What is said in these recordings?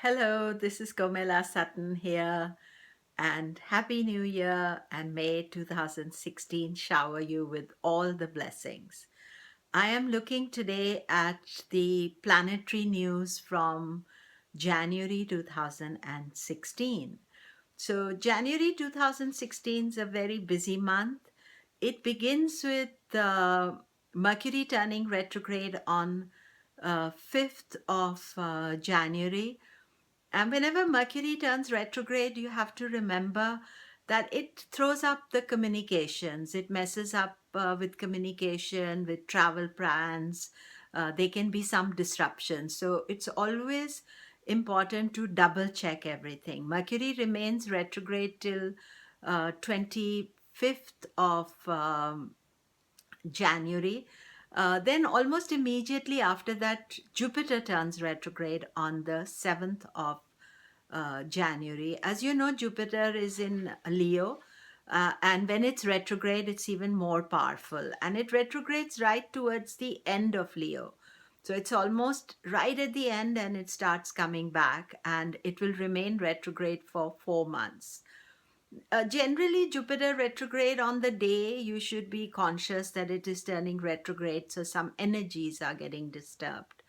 Hello, this is Komilla Sutton here, and Happy New Year and May 2016 shower you with all the blessings. I am looking today at the planetary news from January 2016. So, January 2016 is a very busy month. It begins with Mercury turning retrograde on 5th of January, and whenever Mercury turns retrograde, you have to remember that it throws up the communications. It messes up with communication, with travel plans. There can be some disruptions. So it's always important to double check everything. Mercury remains retrograde till 25th of January. Then, almost immediately after that, Jupiter turns retrograde on the 7th of January. As you know, Jupiter is in Leo, and when it's retrograde, it's even more powerful. And it retrogrades right towards the end of Leo. So it's almost right at the end, and it starts coming back, and it will remain retrograde for 4 months. Generally, Jupiter retrograde on the day, you should be conscious that it is turning retrograde, so some energies are getting disturbed.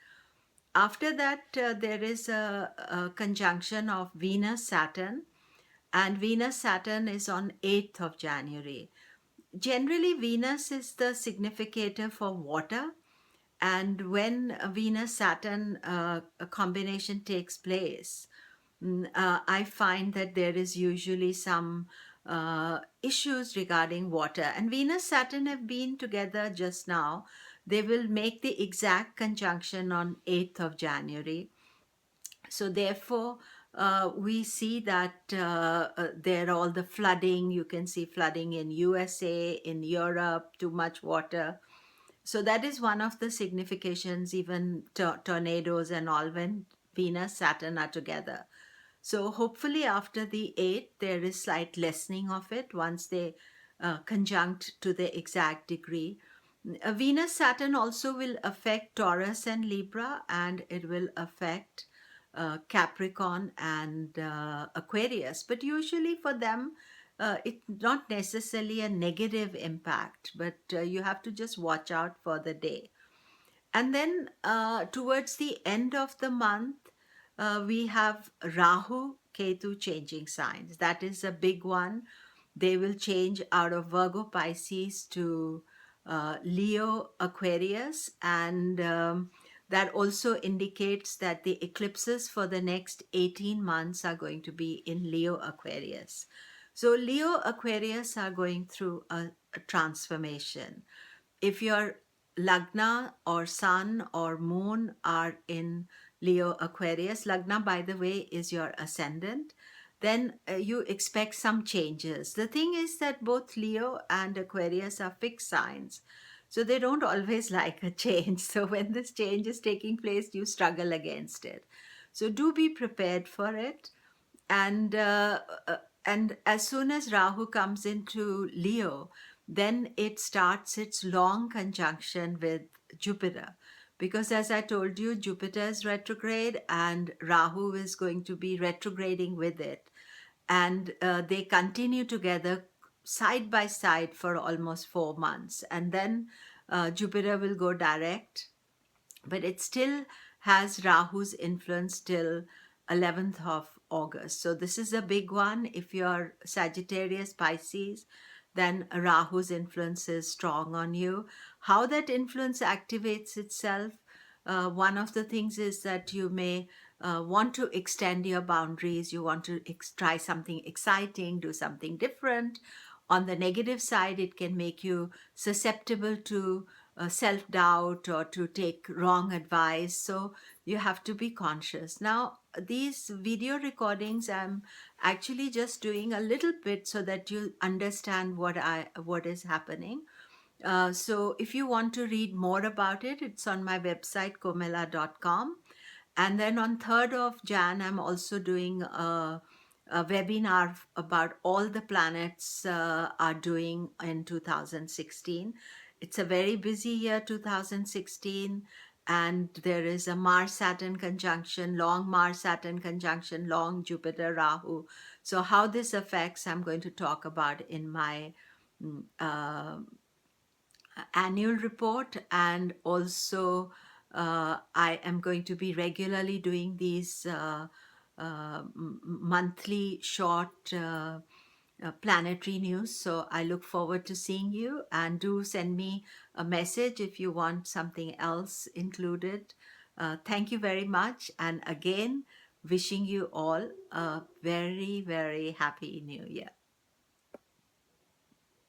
After that, there is a conjunction of Venus Saturn, and Venus Saturn is on 8th of January. Generally, Venus is the significator for water, and when a Venus Saturn a combination takes place, I find that there is usually some issues regarding water. And Venus Saturn have been together just now. They will make the exact conjunction on 8th of January. So therefore, we see that there all the flooding. You can see flooding in USA, in Europe, too much water. So that is one of the significations, even tornadoes and all, when Venus, Saturn are together. So hopefully after the 8th, there is slight lessening of it once they conjunct to the exact degree. Venus Saturn also will affect Taurus and Libra, and it will affect Capricorn and Aquarius. But usually for them, it's not necessarily a negative impact, but you have to just watch out for the day. And then towards the end of the month, we have Rahu Ketu changing signs. That is a big one. They will change out of Virgo Pisces to Leo Aquarius, and that also indicates that the eclipses for the next 18 months are going to be in Leo Aquarius. So, Leo Aquarius are going through a transformation. If your Lagna or Sun or Moon are in Leo Aquarius, Lagna, by the way, is your ascendant, then you expect some changes. The thing is that both Leo and Aquarius are fixed signs, so they don't always like a change. So when this change is taking place, you struggle against it. So do be prepared for it. And and as soon as Rahu comes into Leo, then it starts its long conjunction with Jupiter. Because as I told you, Jupiter is retrograde and Rahu is going to be retrograding with it. And they continue together side by side for almost 4 months. And then Jupiter will go direct, but it still has Rahu's influence till 11th of August. So this is a big one. If you're Sagittarius, Pisces, then Rahu's influence is strong on you. How that influence activates itself, one of the things is that you may want to extend your boundaries. You want to try something exciting, do something different. On the negative side, it can make you susceptible to self doubt or to take wrong advice. So you have to be conscious. Now, these video recordings, I'm actually just doing a little bit so that you understand what is happening. So if you want to read more about it, it's on my website, komilla.com. And then on 3rd of Jan, I'm also doing a webinar about all the planets are doing in 2016. It's a very busy year, 2016. and there is a Mars Saturn conjunction, long Mars Saturn conjunction, long Jupiter Rahu. So how this affects, I'm going to talk about in my annual report, and also I am going to be regularly doing these monthly short planetary news. So I look forward to seeing you, and do send me a message if you want something else included. Thank you very much, and again, wishing you all a very, very happy new year.